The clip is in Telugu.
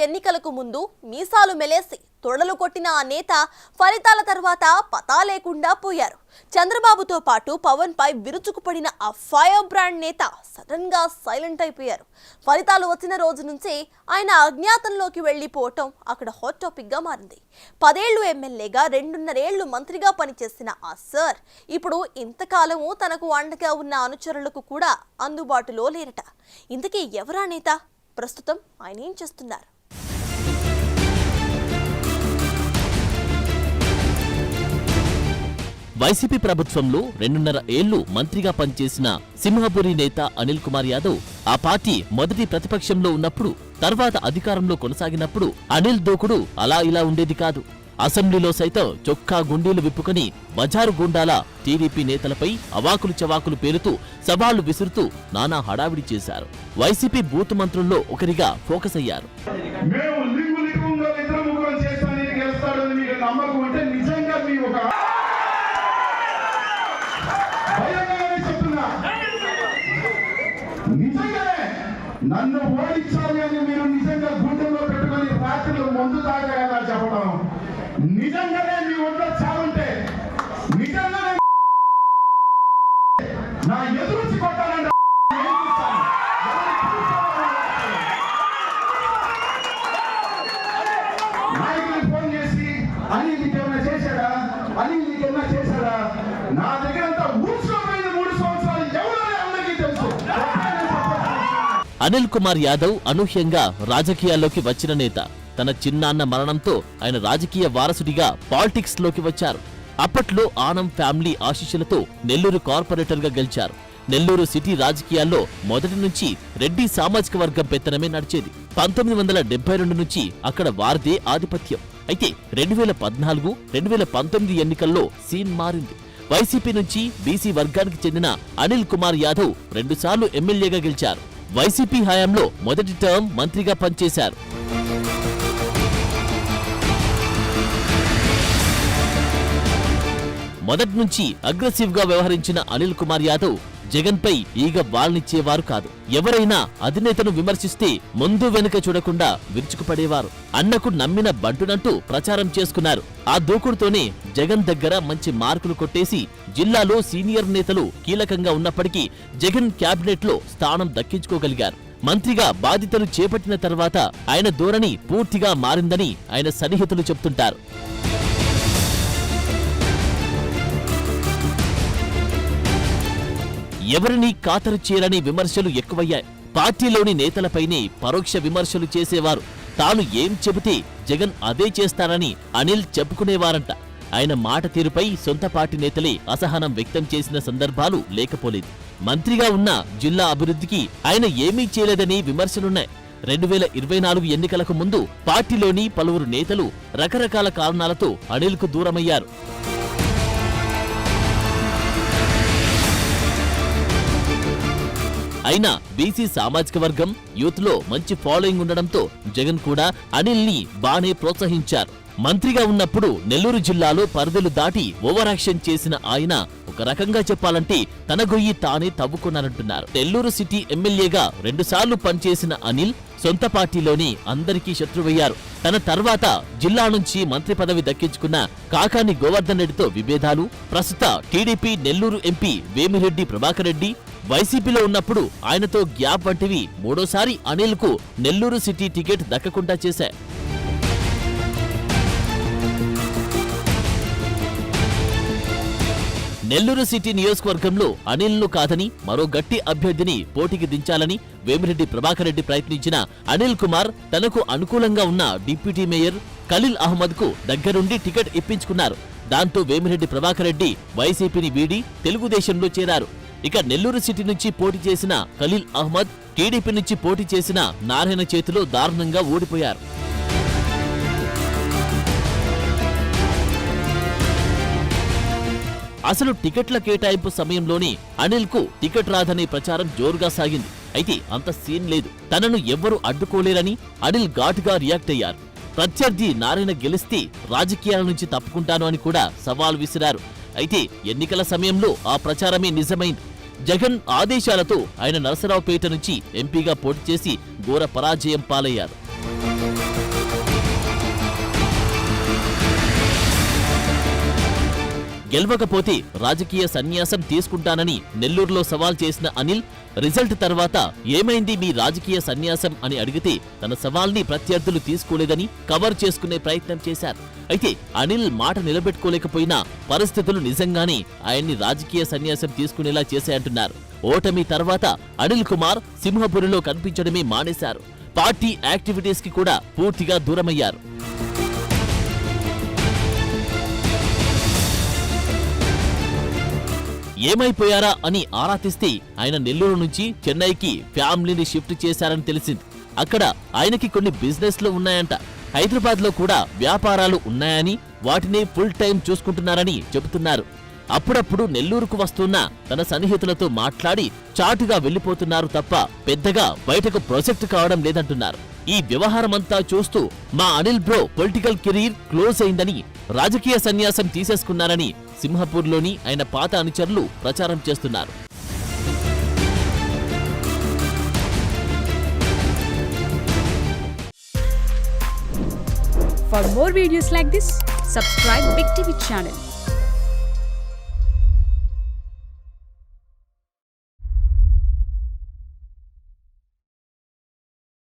ఎన్నికలకు ముందు మీసాలు మెలేసి తొడలు కొట్టిన ఆ నేత ఫలితాల తర్వాత పతా లేకుండా పోయారు. చంద్రబాబుతో పాటు పవన్ పై విరుచుకుపడిన ఆ ఫైర్ బ్రాండ్ నేత సడన్ గా సైలెంట్ అయిపోయారు. ఫలితాలు వచ్చిన రోజు నుంచే ఆయన అజ్ఞాతంలోకి వెళ్లిపోవటం అక్కడ హాట్ టాపిక్ గా మారింది. 10 ఏళ్లు ఎమ్మెల్యేగా 2.5 ఏళ్లు మంత్రిగా పనిచేసిన ఆ సార్ ఇప్పుడు ఇంతకాలము తనకు అండగా ఉన్న అనుచరులకు కూడా అందుబాటులో లేరట. ఇంతకీ ఎవరా నేత? ప్రస్తుతం ఆయన ఏం చేస్తున్నారు? వైసీపీ ప్రభుత్వంలో 2.5 ఏళ్లు మంత్రిగా పనిచేసిన సింహపురి నేత అనిల్ కుమార్ యాదవ్ ఆ పార్టీ మొదటి ప్రతిపక్షంలో ఉన్నప్పుడు, తర్వాత అధికారంలో కొనసాగినప్పుడు అనిల్ దూకుడు అలా ఇలా ఉండేది కాదు. అసెంబ్లీలో సైతం చొక్కా గుండీలు విప్పుకొని బజారు గుండాల టీడీపీ నేతలపై అవాకులు చవాకులు పేరుతూ సవాళ్లు విసురుతూ నానా హడావిడి చేశారు. వైసీపీ బూత్ మంత్రుల్లో ఒకరిగా ఫోకస్ అయ్యారు. నన్ను ఓడించాలి అని మీరు నిజంగా గుండెల్లో పెట్టుకుని రాత్రిలో ముందు తాగారా చెప్పడం, నిజంగానే మీ ఒంట్లో చాలుంటే నిజంగానే నా ఎదురుచి కొట్టాలంటే నాయకులకు ఫోన్ చేసి అనిల్ నీకేమైనా చేశాడా, అనిల్ నీకేమైనా చేశాడా, నా దగ్గర అంతా ఊడ్చుకోపోయిన 3 సంవత్సరాలు ఎవరో అందరికీ తెలుసు. అనిల్ కుమార్ యాదవ్ అనూహ్యంగా రాజకీయాల్లోకి వచ్చిన నేత. తన చిన్నాన్న మరణంతో ఆయన రాజకీయ వారసుడిగా పాలిటిక్స్ లోకి వచ్చారు. అప్పట్లో ఆనం ఫ్యామిలీ ఆశీస్సులతో నెల్లూరు కార్పొరేటర్ గా గెలిచారు. నెల్లూరు సిటీ రాజకీయాల్లో మొదటి నుంచి రెడ్డి సామాజిక వర్గం పెత్తనమే నడిచేది. 1972 నుంచి అక్కడ వారిదే ఆధిపత్యం. అయితే 2014, 2019 ఎన్నికల్లో సీన్ మారింది. వైసీపీ నుంచి బీసీ వర్గానికి చెందిన అనిల్ కుమార్ యాదవ్ 2 సార్లు ఎమ్మెల్యేగా గెలిచారు. వైసీపీ హయాంలో మొదటి టర్మ్ మంత్రిగా పనిచేశారు. మొదటి నుంచి అగ్రెసివ్ గా వ్యవహరించిన అనిల్ కుమార్ యాదవ్ జగన్ పై ఈగ వాల్నిచ్చేవారు కాదు. ఎవరైనా అధినేతను విమర్శిస్తే ముందు వెనుక చూడకుండా విరుచుకుపడేవారు. అన్నకు నమ్మిన బంటునంటూ ప్రచారం చేసుకున్నారు. ఆ దూకుడుతోనే జగన్ దగ్గర మంచి మార్కులు కొట్టేసి జిల్లాలో సీనియర్ నేతలు కీలకంగా ఉన్నప్పటికీ జగన్ క్యాబినెట్ లో స్థానం దక్కించుకోగలిగారు. మంత్రిగా బాధ్యతలు చేపట్టిన తర్వాత ఆయన ధోరణి పూర్తిగా మారిందని ఆయన సన్నిహితులు చెబుతుంటారు. ఎవరిని ఖాతరు చేయరని విమర్శలు ఎక్కువయ్యాయి. పార్టీలోని నేతలపైనే పరోక్ష విమర్శలు చేసేవారు. తాను ఏం చెబితే జగన్ అదే చేస్తారని అనిల్ చెప్పుకునేవారంట. ఆయన మాట తీరుపై సొంత పార్టీ నేతలే అసహనం వ్యక్తం చేసిన సందర్భాలు లేకపోలేదు. మంత్రిగా ఉన్న జిల్లా అభివృద్ధికి ఆయన ఏమీ చేయలేదని విమర్శలున్నాయి. 2024 ఎన్నికలకు ముందు పార్టీలోని పలువురు నేతలు రకరకాల కారణాలతో అనిల్కు దూరమయ్యారు. అయినా బీసీ సామాజిక వర్గం యూత్ లో మంచి ఫాలోయింగ్ ఉండడంతో జగన్ కూడా అనిల్ ని బానే ప్రోత్సహించారు. మంత్రిగా ఉన్నప్పుడు నెల్లూరు జిల్లాలో పరిధులు దాటి ఓవర్ యాక్షన్ చేసిన ఆయన ఒక రకంగా చెప్పాలంటే తన గొయ్యి తానే తవ్వుకున్నారంటున్నారు. నెల్లూరు సిటీ ఎమ్మెల్యేగా 2 సార్లు పనిచేసిన అనిల్ సొంత పార్టీలోని అందరికీ శత్రువయ్యారు. తన తర్వాత జిల్లా నుంచి మంత్రి పదవి దక్కించుకున్న కాకాని గోవర్ధన్ రెడ్డితో విభేదాలు, ప్రస్తుత టీడీపీ నెల్లూరు ఎంపీ వేమిరెడ్డి ప్రభాకర్ రెడ్డి వైసీపీలో ఉన్నప్పుడు ఆయనతో గ్యాప్ వంటివి మూడోసారి అనిల్ కు నెల్లూరు సిటీ టికెట్ దక్కకుండా చేశాయి. నెల్లూరు సిటీ నియోజకవర్గంలో అనిల్ ను కాదని మరో గట్టి అభ్యర్థిని పోటీకి దించాలని వేమిరెడ్డి ప్రభాకర్ రెడ్డి ప్రయత్నించిన అనిల్ కుమార్ తనకు అనుకూలంగా ఉన్న డిప్యూటీ మేయర్ ఖలీల్ అహ్మద్ కు దగ్గరుండి టికెట్ ఇప్పించుకున్నారు. దాంతో వేమిరెడ్డి ప్రభాకర్ రెడ్డి వైసీపీని వీడి తెలుగుదేశంలో చేరారు. ఇక నెల్లూరు సిటీ నుంచి పోటీ చేసిన ఖలీల్ అహ్మద్ టీడీపీ నుంచి పోటీ చేసిన నారాయణ చేతిలో దారుణంగా ఓడిపోయారు. అసలు టికెట్ల కేటాయింపు సమయంలోనే అనిల్ కు టికెట్ రాదనే ప్రచారం జోరుగా సాగింది. అయితే అంత సీన్ లేదు. తనను ఎవ్వరూ అడ్డుకోలేరని అనిల్ ఘాటుగా రియాక్ట్ అయ్యారు. ప్రత్యర్థి నారాయణ గెలిస్తే రాజకీయాల నుంచి తప్పుకుంటాను అని కూడా సవాల్ విసిరారు. అయితే ఎన్నికల సమయంలో ఆ ప్రచారమే నిజమైంది. జగన్ ఆదేశాలతో ఆయన నరసరావుపేట నుంచి ఎంపీగా పోటీ చేసి ఘోర పరాజయం పాలయ్యారు. గెలవకపోతే రాజకీయ సన్యాసం తీసుకుంటానని నెల్లూరులో సవాల్ చేసిన అనిల్ రిజల్ట్ తర్వాత ఏమైంది మీ రాజకీయ సన్యాసం అని అడిగితే తన సవాల్ని ప్రత్యర్థులు తీసుకోలేదని కవర్ చేసుకునే ప్రయత్నం చేశారు. అయితే అనిల్ మాట నిలబెట్టుకోలేకపోయినా పరిస్థితులు నిజంగానే ఆయన్ని రాజకీయ సన్యాసం తీసుకునేలా చేశాయంటున్నారు. ఓటమి తర్వాత అనిల్ కుమార్ సింహపురిలో కనిపించడమే మానేశారు. పార్టీ యాక్టివిటీస్ కి కూడా పూర్తిగా దూరమయ్యారు. ఏమైపోయారా అని ఆరా తీస్తే ఆయన నెల్లూరు నుంచి చెన్నైకి ఫ్యామిలీని షిఫ్ట్ చేశారని తెలిసింది. అక్కడ ఆయనకి కొన్ని బిజినెస్లు ఉన్నాయంట. హైదరాబాద్లో కూడా వ్యాపారాలు ఉన్నాయని వాటిని ఫుల్ టైం చూసుకుంటున్నారని చెబుతున్నారు. అప్పుడప్పుడు నెల్లూరుకు వస్తున్న తన సన్నిహితులతో మాట్లాడి చాటుగా వెళ్లిపోతున్నారు తప్ప పెద్దగా బయటకు ప్రొజెక్ట్ కావడం లేదంటున్నారు. ఈ వ్యవహారమంతా చూస్తూ మా Anil bro political career close అయిందని, రాజకీయ సన్యాసం తీసేసుకున్నారని సింహపూర్లోని ఆయన పాత అనుచరులు ప్రచారం చేస్తున్నారు. For more videos like this, subscribe Big TV channel.